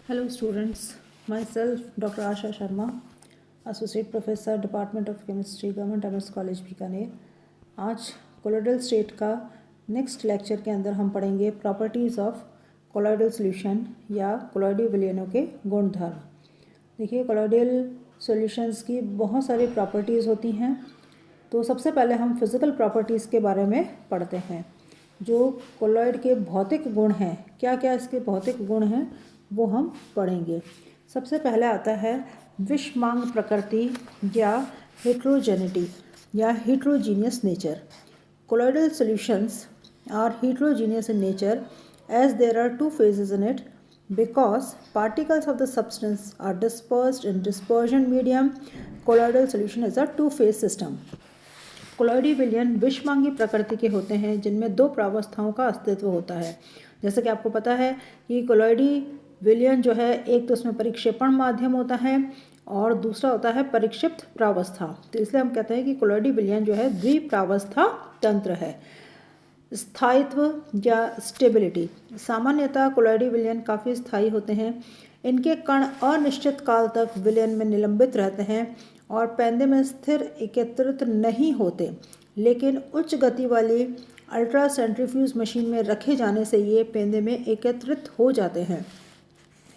Hello students, myself Dr. Asha Sharma, Associate Professor Department of Chemistry, Government MS College Bikaner. आज colloidal state का next lecture के अंदर हम पढ़ेंगे प्रॉपर्टीज़ ऑफ कोलोइडल सॉल्यूशन या कोलोइडी विलयनों के गुणधर्म। देखिए, कोलोइडल सॉल्यूशंस की बहुत सारी प्रॉपर्टीज़ होती हैं, तो सबसे पहले हम फिज़िकल प्रॉपर्टीज़ के बारे में पढ़ते हैं। जो कोलोइड के भौतिक गुण हैं, क्या क्या इसके भौतिक गुण हैं वो हम पढ़ेंगे। सबसे पहले आता है विषमांग प्रकृति या हेट्रोजेनिटी या heterogeneous nature. Colloidal solutions are heterogeneous in nature as there are two phases in it because particles of the substance are dispersed in dispersion medium. Colloidal solution is a two-phase system. कोलोइडी विलयन विषमांगी प्रकृति के होते हैं जिनमें दो प्रावस्थाओं का अस्तित्व होता है। जैसे कि आपको पता है कि कोलोइडी विलयन जो है, एक तो उसमें परिक्षेपण माध्यम होता है और दूसरा होता है परिक्षिप्त प्रावस्था। तो इसलिए हम कहते हैं कि कोलोइडी विलयन जो है द्विप्रावस्था तंत्र है। स्थायित्व या स्टेबिलिटी, सामान्यतः कोलोइडी विलयन काफ़ी स्थायी होते हैं। इनके कण अनिश्चित काल तक विलयन में निलंबित रहते हैं और पेंदे में स्थिर एकत्रित नहीं होते, लेकिन उच्च गति वाली अल्ट्रा सेंट्रीफ्यूज मशीन में रखे जाने से ये पेंदे में एकत्रित हो जाते हैं।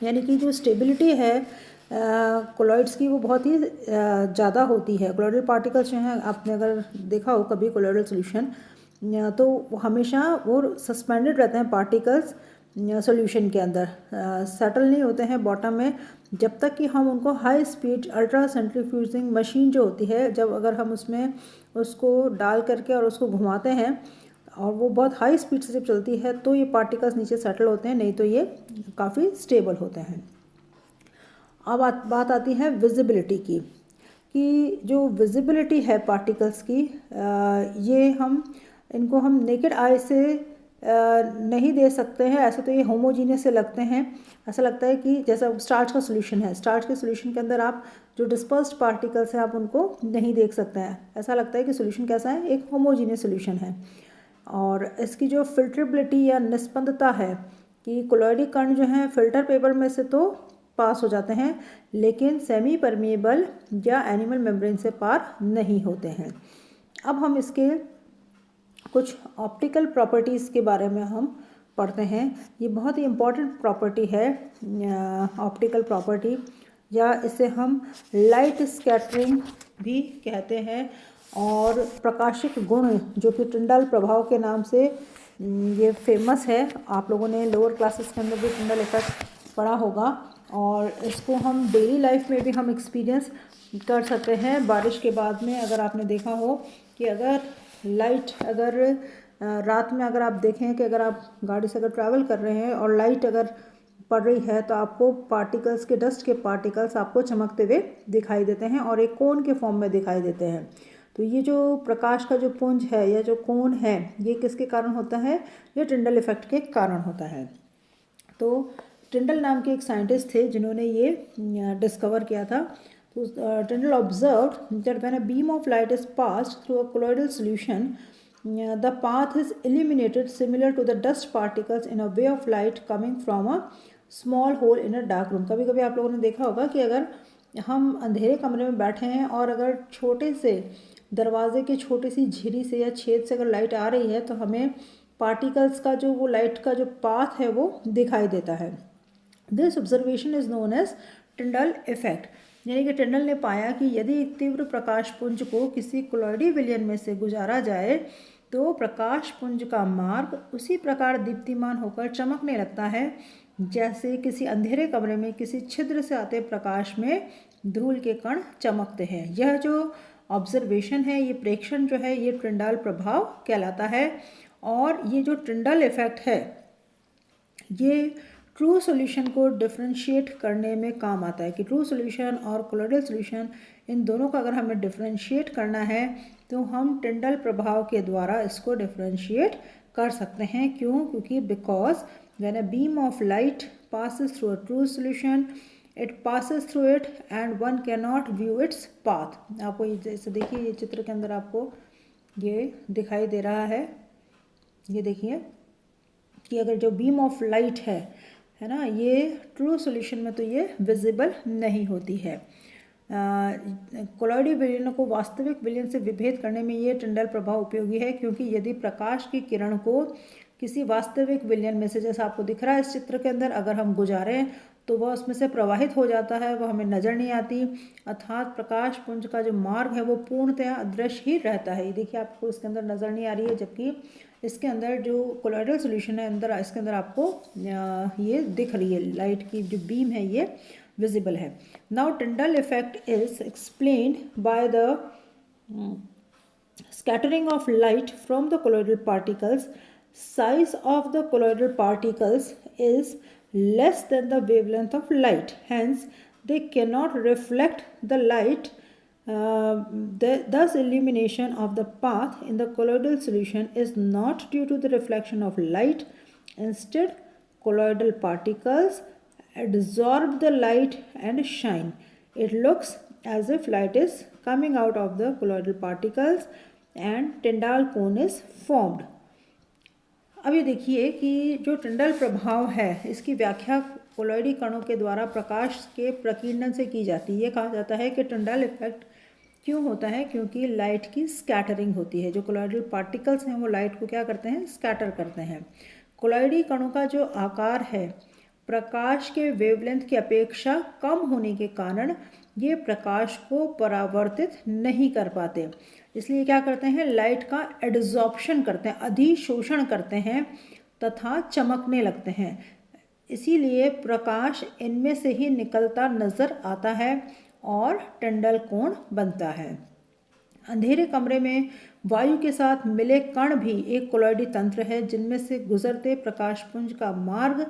यानी कि जो स्टेबिलिटी है कोलोइड्स की वो बहुत ही ज़्यादा होती है। कोलोइडल पार्टिकल्स जो हैं, आपने अगर देखा हो कभी कोलोइडल सॉल्यूशन, तो हमेशा वो सस्पेंडेड रहते हैं पार्टिकल्स सॉल्यूशन के अंदर, सेटल नहीं होते हैं बॉटम में, जब तक कि हम उनको high speed ultra centrifuging machine जो होती है, जब अगर हम उसमें उसको डाल करके और उसको घुमाते हैं और वो बहुत हाई स्पीड से जब चलती है तो ये पार्टिकल्स नीचे सेटल होते हैं, नहीं तो ये काफ़ी स्टेबल होते हैं। अब बात आती है विजिबिलिटी की, कि जो विजिबिलिटी है पार्टिकल्स की, ये इनको हम नेकेड आई से नहीं दे सकते हैं। ऐसे तो ये होमोजीनियस से लगते हैं, ऐसा लगता है कि जैसा स्टार्च का सोल्यूशन है, स्टार्च के सोल्यूशन के अंदर आप जो डिस्पर्स्ड पार्टिकल्स हैं आप उनको नहीं देख सकते हैं। ऐसा लगता है कि सोल्यूशन कैसा है, एक होमोजीनियस सोल्यूशन है। और इसकी जो फिल्ट्रेबिलिटी या निस्पंदता है कि कोलोइडी कण जो हैं फिल्टर पेपर में से तो पास हो जाते हैं, लेकिन सेमी परमिएबल या एनिमल मेम्ब्रेन से पार नहीं होते हैं। अब हम इसके कुछ ऑप्टिकल प्रॉपर्टीज़ के बारे में हम पढ़ते हैं। ये बहुत ही इम्पॉर्टेंट प्रॉपर्टी है ऑप्टिकल प्रॉपर्टी, या इसे हम लाइट स्कैटरिंग भी कहते हैं। और प्रकाशिक गुण जो कि टिंडल प्रभाव के नाम से ये फेमस है। आप लोगों ने लोअर क्लासेस के अंदर भी टिंडल इफेक्ट पढ़ा होगा और इसको हम डेली लाइफ में भी हम एक्सपीरियंस कर सकते हैं। बारिश के बाद में अगर आपने देखा हो कि अगर लाइट, अगर रात में अगर आप देखें कि अगर आप गाड़ी से अगर ट्रैवल कर रहे हैं और लाइट अगर पड़ रही है तो आपको पार्टिकल्स के, डस्ट के पार्टिकल्स आपको चमकते हुए दिखाई देते हैं और एक कोन के फॉर्म में दिखाई देते हैं। तो ये जो प्रकाश का जो पुंज है या जो कोन है, ये किसके कारण होता है, ये टिंडल इफेक्ट के कारण होता है। तो टिंडल नाम के एक साइंटिस्ट थे जिन्होंने ये डिस्कवर किया था। तो Tyndall observed that when a beam of light is passed through a colloidal solution the path is illuminated similar to the dust particles in a way of light coming from a small hole in a dark room. कभी कभी आप लोगों ने देखा होगा कि अगर हम अंधेरे कमरे में बैठे हैं और अगर छोटे से दरवाजे की छोटी सी झिरी से या छेद से अगर लाइट आ रही है तो हमें पार्टिकल्स का जो वो लाइट का जो पाथ है वो दिखाई देता है। This observation is known as Tyndall effect. यानी कि टिंडल ने पाया कि यदि एक तीव्र प्रकाश पुंज को किसी कोलोइडी विलयन में से गुजारा जाए तो प्रकाश पुंज का मार्ग उसी प्रकार दीप्तिमान होकर चमकने लगता है जैसे किसी अंधेरे कमरे में किसी छिद्र से आते प्रकाश में धूल के कण चमकते हैं। यह जो ऑब्जर्वेशन है, ये प्रेक्षण जो है, ये टिंडल प्रभाव कहलाता है। और ये जो टिंडल इफेक्ट है ये ट्रू सॉल्यूशन को डिफरेंशिएट करने में काम आता है कि ट्रू सॉल्यूशन और कोलोइडल सॉल्यूशन, इन दोनों का अगर हमें डिफरेंशिएट करना है तो हम टिंडल प्रभाव के द्वारा इसको डिफरेंशिएट कर सकते हैं। क्यों? क्योंकि because when a beam of light passes through a true solution it passes through it and one cannot view its path। आपको ये जैसे देखिए, ये चित्र के अंदर आपको ये दिखाई दे रहा है, ये देखिए कि अगर जो बीम ऑफ लाइट है है ना, ये ट्रू सॉल्यूशन में तो ये विजिबल नहीं होती है। कोलॉइडल विलयनों को वास्तविक विलयन से विभेद करने में ये टिंडल प्रभाव उपयोगी है, क्योंकि यदि प्रकाश की किरण को किसी वास्तविक विलयन में से, जैसा आपको दिख रहा है इस चित्र के अंदर, अगर हम गुजारें तो वह उसमें से प्रवाहित हो जाता है, वह हमें नज़र नहीं आती, अर्थात प्रकाश पुंज का जो मार्ग है वो पूर्णतया अदृश्य ही रहता है। ये देखिए आपको इसके अंदर नज़र नहीं आ रही है, जबकि इसके अंदर जो कोलॉइडल सॉल्यूशन है अंदर, इसके अंदर आपको ये दिख रही है, लाइट की जो बीम है ये विजिबल है। Now Tyndall effect is explained by the scattering of light from the colloidal particles. Size of the colloidal particles is less than the wavelength of light, hence they cannot reflect the light. Thus illumination of the path in the colloidal solution is not due to the reflection of light. Instead, colloidal particles absorb the light and shine. It looks as if light is coming out of the colloidal particles and Tyndall cone is formed. अब ये देखिए कि जो टिंडल प्रभाव है इसकी व्याख्या कोलॉइडी कणों के द्वारा प्रकाश के प्रकीर्णन से की जाती है। ये कहा जाता है कि टिंडल इफेक्ट क्यों होता है, क्योंकि लाइट की स्कैटरिंग होती है। जो कोलॉइडल पार्टिकल्स हैं वो लाइट को क्या करते हैं, स्कैटर करते हैं। कोलॉइडी कणों का जो आकार है प्रकाश के वेवलेंथ की अपेक्षा कम होने के कारण ये प्रकाश को परावर्तित नहीं कर पाते, इसलिए क्या करते हैं, लाइट का एड्सॉर्प्शन करते हैं, अधिशोषण करते हैं तथा चमकने लगते हैं। इसीलिए प्रकाश इनमें से ही निकलता नजर आता है और टिंडल कोण बनता है। अंधेरे कमरे में वायु के साथ मिले कण भी एक कोलॉइडी तंत्र है, जिनमें से गुजरते प्रकाशपुंज का मार्ग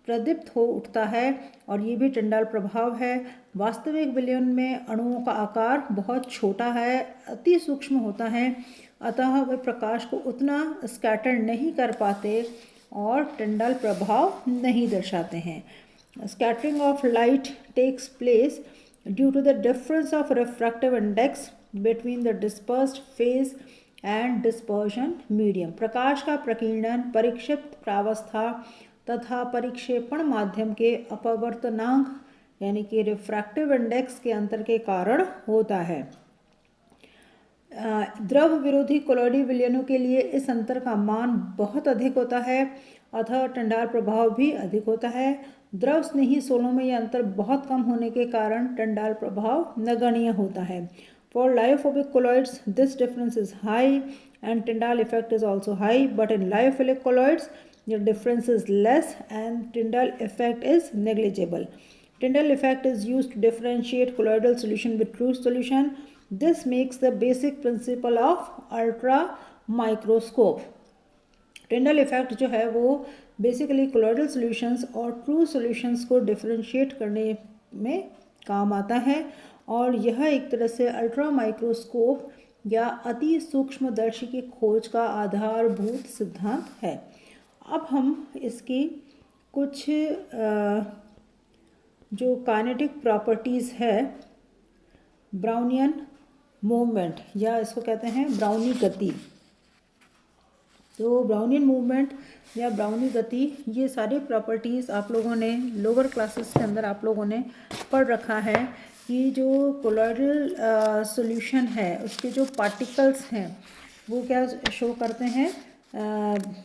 प्रदीप्त हो उठता है, और ये भी टिंडल प्रभाव है। वास्तविक विलयन में अणुओं का आकार बहुत छोटा है, अति सूक्ष्म होता है, अतः वे प्रकाश को उतना स्कैटर नहीं कर पाते और टिंडल प्रभाव नहीं दर्शाते हैं। Scattering of light takes place due to the difference of refractive index between the dispersed phase and dispersion medium. प्रकाश का प्रकीर्णन परिक्षिप्त प्रावस्था तथा परिक्षेपण माध्यम के अपवर्तनांक यानी कि रिफ्रैक्टिव इंडेक्स के अंतर के कारण होता है। द्रव विरोधी कोलॉइडी विलयनों के लिए इस अंतर का मान बहुत अधिक होता है, अतः टिंडल प्रभाव भी अधिक होता है। द्रव स्नेही सोलों में यह अंतर बहुत कम होने के कारण टिंडल प्रभाव नगण्य होता है। For lyophobic colloids, this difference is high and Tyndall effect is also high, but in lyophilic colloids, the difference is less and Tyndall effect is negligible. Tyndall effect is used to differentiate colloidal solution with true solution. This makes the basic principle of ultra microscope. Tyndall effect जो है वो basically colloidal solutions और true solutions को differentiate करने में काम आता है, और यह एक तरह से अल्ट्रा माइक्रोस्कोप या अति सूक्ष्मदर्शी की खोज का आधारभूत सिद्धांत है। अब हम इसकी कुछ जो काइनेटिक प्रॉपर्टीज़ है, ब्राउनियन मूवमेंट या इसको कहते हैं ब्राउनी गति, तो ब्राउनियन मूवमेंट या ब्राउनी गति, ये सारी प्रॉपर्टीज़ आप लोगों ने लोअर क्लासेस के अंदर आप लोगों ने पढ़ रखा है कि जो कोलॉइडल सॉल्यूशन है उसके जो पार्टिकल्स हैं वो क्या शो करते हैं,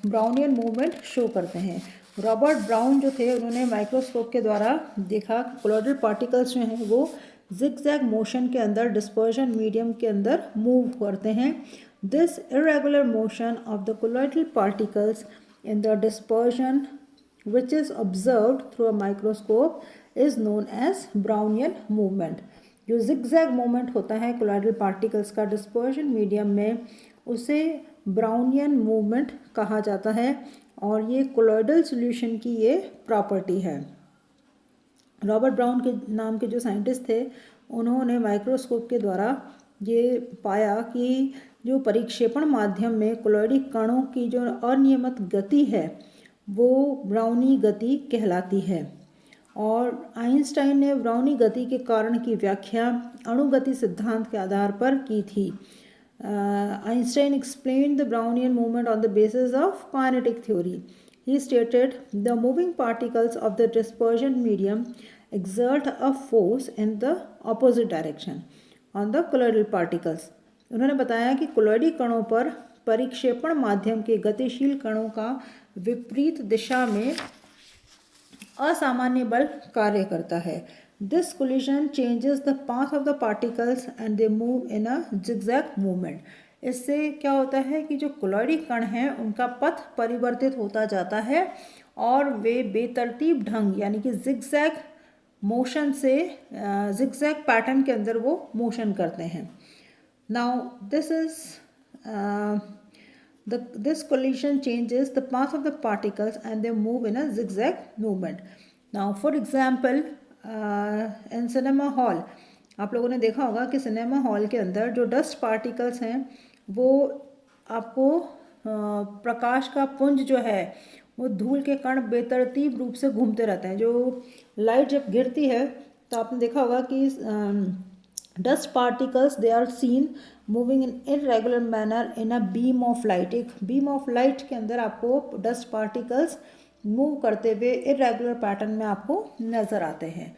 ब्राउनियन मूवमेंट शो करते हैं। रॉबर्ट ब्राउन जो थे उन्होंने माइक्रोस्कोप के द्वारा देखा कोलॉइडल पार्टिकल्स जो हैं वो जिगजैग मोशन के अंदर डिस्पर्शन मीडियम के अंदर मूव करते हैं। This irregular motion of the colloidal particles in the dispersion which is observed through a microscope is known as Brownian movement. जो zigzag movement होता है कोलॉइडल पार्टिकल्स का डिस्पर्शन मीडियम में, उसे ब्राउनियन मूवमेंट कहा जाता है, और ये कोलॉइडल सॉल्यूशन की ये प्रॉपर्टी है। रॉबर्ट ब्राउन के नाम के जो साइंटिस्ट थे उन्होंने माइक्रोस्कोप के द्वारा ये पाया कि जो परिक्षेपण माध्यम में कोलॉइडी कणों की जो अनियमित गति है वो ब्राउनी गति कहलाती है, और आइंस्टाइन ने ब्राउनी गति के कारण की व्याख्या अणुगति सिद्धांत के आधार पर की थी। Einstein explained the Brownian movement on the basis of kinetic theory. He stated the moving particles of the dispersion medium exert a force in the opposite direction on the colloidal particles. उन्होंने बताया कि कोलॉइडी कणों पर परिक्षेपण माध्यम के गतिशील कणों का विपरीत दिशा में असामान्य बल कार्य करता है. This collision changes the path of the particles and they move in a zigzag movement. इससे क्या होता है कि जो कोलॉइडी कण हैं उनका पथ परिवर्तित होता जाता है और वे बेतरतीब ढंग यानी कि जिगजैग मोशन से जिगजैग पैटर्न के अंदर वो मोशन करते हैं. Now this collision changes the path of the particles and they move in a zigzag movement. Now for example in cinema hall आप लोगों ने देखा होगा कि सिनेमा हॉल के अंदर जो डस्ट पार्टिकल्स हैं वो आपको प्रकाश का पुंज जो है वो धूल के कण बेतरतीब रूप से घूमते रहते हैं. जो लाइट जब गिरती है तो आपने देखा होगा कि dust particles they are seen moving in irregular manner in a beam of light. एक बीम ऑफ लाइट के अंदर आपको डस्ट पार्टिकल्स मूव करते हुए इरेगुलर पैटर्न में आपको नज़र आते हैं.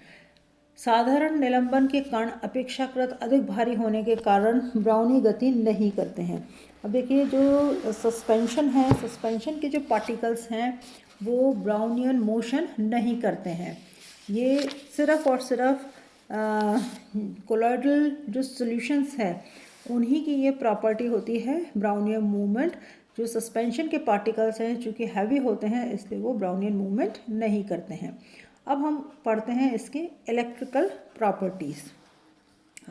साधारण निलंबन के कण अपेक्षाकृत अधिक भारी होने के कारण ब्राउनी गति नहीं करते हैं. अब देखिए जो सस्पेंशन है, सस्पेंशन के जो पार्टिकल्स हैं वो ब्राउनियन मोशन नहीं करते हैं. ये सिर्फ और सिर्फ कोलॉइडल जो सॉल्यूशंस है उन्हीं की ये प्रॉपर्टी होती है ब्राउनियन मूवमेंट. जो सस्पेंशन के पार्टिकल्स हैं चूँकि हैवी होते हैं इसलिए वो ब्राउनियन मूवमेंट नहीं करते हैं. अब हम पढ़ते हैं इसके इलेक्ट्रिकल प्रॉपर्टीज़.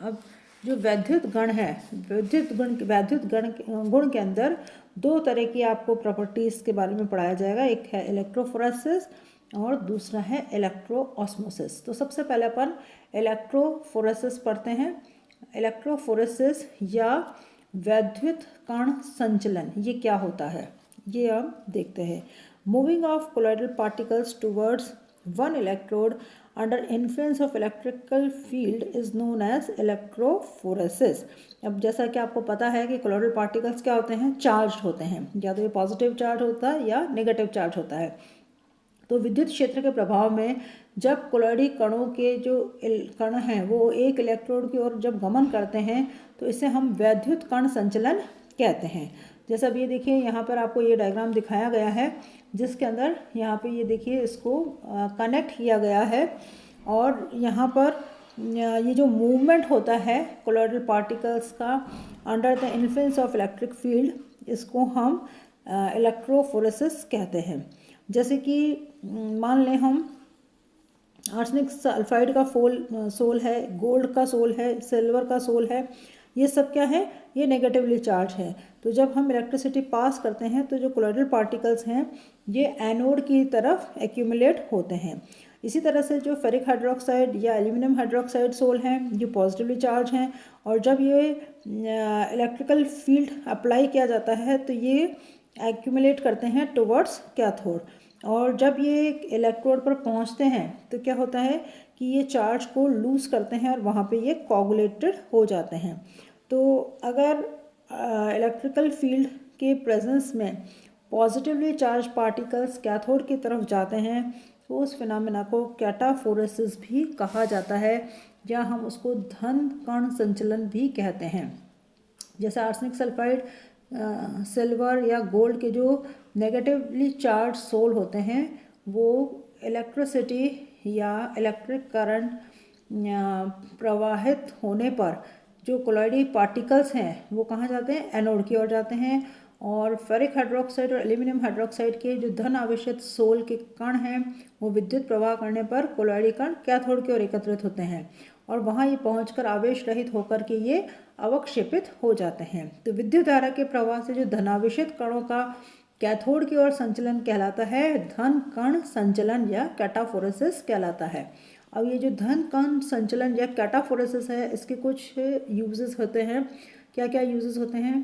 अब जो वैद्युत गण है, वैद्युत गुण के अंदर दो तरह की आपको प्रॉपर्टीज़ के बारे में पढ़ाया जाएगा. एक है इलेक्ट्रोफोरेसिस और दूसरा है इलेक्ट्रोऑस्मोसिस. तो सबसे पहले अपन इलेक्ट्रोफोरेसिस पढ़ते हैं. इलेक्ट्रोफोरेसिस या वैद्युत कण संचलन ये क्या होता है ये हम देखते हैं. Moving of colloidal particles towards one electrode under influence of electrical field is known as electrophoresis. अब जैसा कि आपको पता है कि कोलॉइडल पार्टिकल्स क्या होते हैं, चार्ज होते हैं. या तो ये पॉजिटिव चार्ज होता है या नेगेटिव चार्ज होता है. तो विद्युत क्षेत्र के प्रभाव में जब कोलॉइडी कणों के जो कण हैं वो एक इलेक्ट्रोड की ओर जब गमन करते हैं तो इसे हम वैद्युत कण संचलन कहते हैं. जैसा अब ये देखिए यहाँ पर आपको ये डायग्राम दिखाया गया है जिसके अंदर यहाँ पे ये देखिए इसको कनेक्ट किया गया है और यहाँ पर ये जो मूवमेंट होता है कोलॉइडल पार्टिकल्स का under the influence of electric field इसको हम इलेक्ट्रोफोरेसिस कहते हैं. जैसे कि मान लें हम आर्सेनिक सल्फाइड का सोल है, गोल्ड का सोल है, सिल्वर का सोल है, ये सब क्या है, ये नेगेटिवली चार्ज है. तो जब हम इलेक्ट्रिसिटी पास करते हैं तो जो कोलॉइडल पार्टिकल्स हैं ये एनोड की तरफ एक्यूमुलेट होते हैं. इसी तरह से जो फेरिक हाइड्रोक्साइड या एल्यूमिनियम हाइड्रोक्साइड सोल हैं ये पॉजिटिवली चार्ज हैं और जब ये इलेक्ट्रिकल फील्ड अप्लाई किया जाता है तो ये एक्यूमुलेट करते हैं टुवर्ड्स कैथोड. और जब ये इलेक्ट्रोड पर पहुंचते हैं तो क्या होता है कि ये चार्ज को लूज़ करते हैं और वहाँ पे ये कोगुलेटेड हो जाते हैं. तो अगर इलेक्ट्रिकल फील्ड के प्रेजेंस में पॉजिटिवली चार्ज पार्टिकल्स कैथोड की तरफ जाते हैं तो उस फिनोमेना को कैटाफोरेसिस भी कहा जाता है या हम उसको धन कण संचलन भी कहते हैं. जैसे आर्सेनिक सल्फाइड, सिल्वर या गोल्ड के जो नेगेटिवली चार्ज सोल होते हैं वो इलेक्ट्रिसिटी या इलेक्ट्रिक करंट प्रवाहित होने पर जो कोलॉइडी पार्टिकल्स हैं वो कहाँ जाते हैं, एनोड की ओर जाते हैं. और फेरिक हाइड्रोक्साइड और एल्यूमिनियम हाइड्रोक्साइड के जो धन आवेशित सोल के कण हैं वो विद्युत प्रवाह करने पर कोलॉइडी कण कैथोड की ओर एकत्रित होते हैं और वहाँ ये पहुंचकर आवेश रहित होकर के ये अवक्षेपित हो जाते हैं. तो विद्युत धारा के प्रवाह से जो धनावेशित कणों का कैथोड की ओर संचलन कहलाता है धन कण संचलन या कैटाफोरेसिस कहलाता है. अब ये जो धन कण संचलन या कैटाफोरेसिस है इसके कुछ यूजेस होते हैं. क्या क्या यूजेस होते हैं?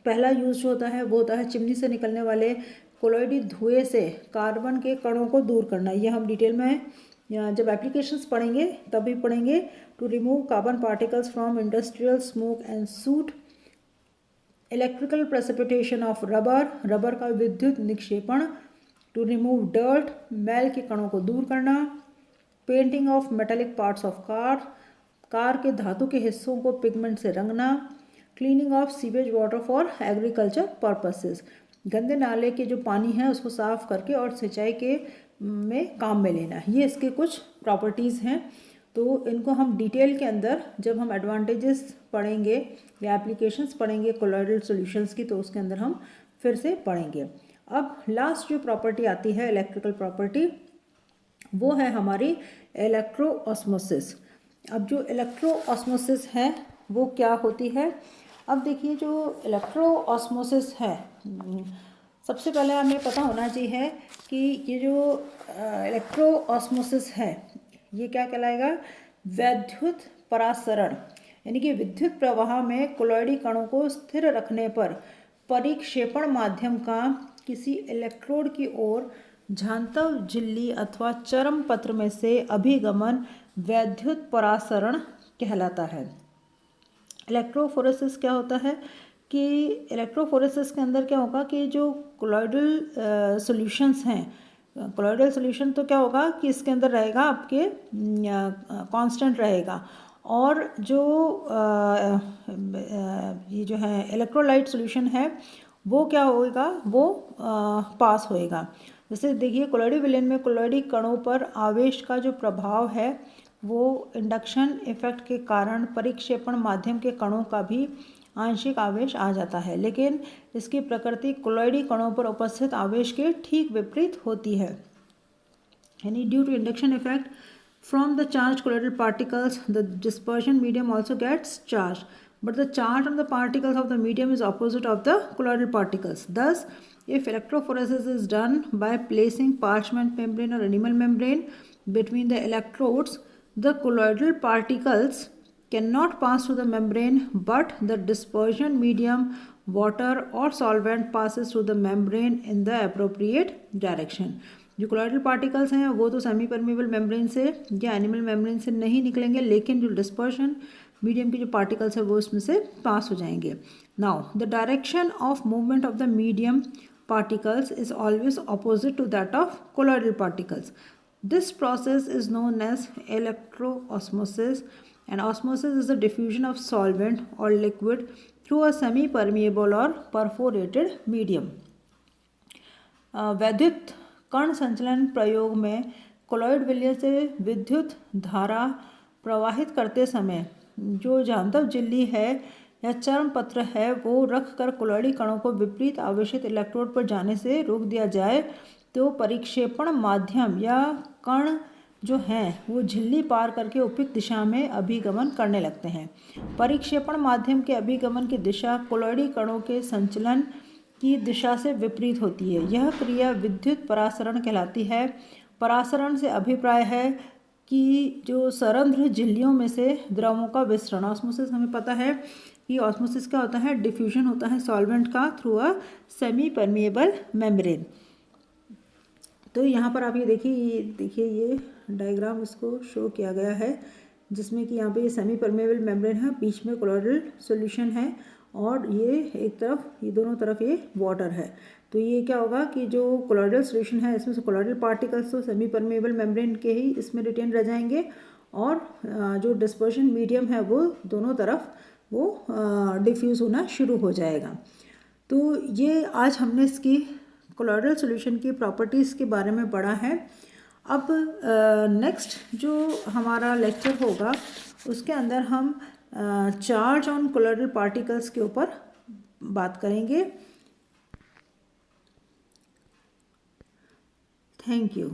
पहला यूज जो होता है वो होता है चिमनी से निकलने वाले कोलॉइडी धुएं से कार्बन के कणों को दूर करना. ये हम डिटेल में जब एप्लीकेशंस पढ़ेंगे तभी पढ़ेंगे. To remove carbon particles from industrial smoke and soot electrical precipitation of rubber, rubber का विद्युत निक्षेपण। टू रिमूव डर्ट, मैल के कणों को दूर करना। Painting of metallic parts of car, car के धातु के हिस्सों को पिगमेंट से रंगना। Cleaning of sewage water for agriculture purposes, गंदे नाले के जो पानी है उसको साफ करके और सिंचाई के में काम में लेना। ये इसके कुछ प्रॉपर्टीज़ हैं, तो इनको हम डिटेल के अंदर जब हम एडवांटेजेस पढ़ेंगे या एप्लीकेशंस पढ़ेंगे कोलॉइडल सॉल्यूशंस की, तो उसके अंदर हम फिर से पढ़ेंगे। अब लास्ट जो प्रॉपर्टी आती है इलेक्ट्रिकल प्रॉपर्टी, वो है हमारी इलेक्ट्रो ऑस्मोसिस। अब जो इलेक्ट्रो ऑस्मोसिस है वो क्या होती है? अब देखिए, जो इलेक्ट्रो ऑस्मोसिस है, सबसे पहले हमें पता होना चाहिए कि ये जो इलेक्ट्रो ऑस्मोसिस है ये क्या कहलाएगा? वैद्युत परासरण, यानी कि विद्युत प्रवाह में कोलॉइडी कणों को स्थिर रखने पर परिक्षेपण माध्यम का किसी इलेक्ट्रोड की ओर झांतव झिल्ली अथवा चरम पत्र में से अभिगमन वैद्युत परासरण कहलाता है। इलेक्ट्रोफोरेसिस क्या होता है कि इलेक्ट्रोफोरेसिस के अंदर क्या होगा कि जो कोलॉइडल सॉल्यूशंस हैं, कोलॉइडल सॉल्यूशन तो क्या होगा कि इसके अंदर रहेगा आपके कांस्टेंट रहेगा, और जो ये जो है इलेक्ट्रोलाइट सॉल्यूशन है वो क्या होएगा? वो पास होएगा। जैसे देखिए, कोलॉइडी विलयन में कोलॉइडी कणों पर आवेश का जो प्रभाव है वो इंडक्शन इफेक्ट के कारण परिक्षेपण माध्यम के कणों का भी आंशिक आवेश आ जाता है, लेकिन इसकी प्रकृति कोलॉइडी कणों पर उपस्थित आवेश के ठीक विपरीत होती है। यानी due to induction effect from the charge colloidal particles the dispersion medium also gets charge, but the charge on the particles of the medium is opposite of the colloidal particles. Thus, if electrophoresis is done by placing parchment membrane or animal membrane between the electrodes, the colloidal particles cannot pass through the membrane, but the dispersion medium, water or solvent passes through the membrane in the appropriate direction. जो colloidal particles हैं वो तो semi permeable membrane से या animal membrane से नहीं निकलेंगे, लेकिन जो डिस्पर्शन मीडियम के जो पार्टिकल्स है वो इसमें से पास हो जाएंगे। Now the direction of movement of the medium particles is always opposite to that of colloidal particles. This process is known as electro osmosis, and osmosis is the diffusion of solvent और liquid through a semi permeable और perforated medium. वैद्युत कण संचलन प्रयोग में colloid विलय से विद्युत धारा प्रवाहित करते समय जो झांतव झिल्ली है या चर्म पत्र है वो रख कर कोलॉइडी कणों को विपरीत आवेशित इलेक्ट्रोड पर जाने से रोक दिया जाए, तो परिक्षेपण माध्यम या कण जो हैं वो झिल्ली पार करके उपयुक्त दिशा में अभिगमन करने लगते हैं। परिक्षेपण माध्यम के अभिगमन की दिशा कोलॉइडी कणों के संचलन की दिशा से विपरीत होती है। यह क्रिया विद्युत परासरण कहलाती है। परासरण से अभिप्राय है कि जो सरंध्र झिल्लियों में से द्रवों का विसरण। ऑस्मोसिस हमें पता है कि ऑस्मोसिस क्या होता है? डिफ्यूजन होता है सॉल्वेंट का through a semi permeable membrane. तो यहाँ पर आप ये देखिए ये डायग्राम इसको शो किया गया है, जिसमें कि यहाँ पे ये सेमी परमिएबल मेम्ब्रेन है, बीच में कोलॉइडल सॉल्यूशन है, और ये एक तरफ, ये दोनों तरफ ये वाटर है। तो ये क्या होगा कि जो कोलॉइडल सॉल्यूशन है इसमें से कोलॉइडल पार्टिकल्स तो सेमी परमिएबल मेम्ब्रेन के ही इसमें रिटेन रह जाएंगे, और जो डिस्पर्शन मीडियम है वो दोनों तरफ वो डिफ्यूज़ होना शुरू हो जाएगा। तो ये आज हमने इसकी कोलॉइडल सॉल्यूशन की प्रॉपर्टीज़ के बारे में पढ़ा है। अब नेक्स्ट जो हमारा लेक्चर होगा उसके अंदर हम चार्ज ऑन कोलॉइडल पार्टिकल्स के ऊपर बात करेंगे। Thank you.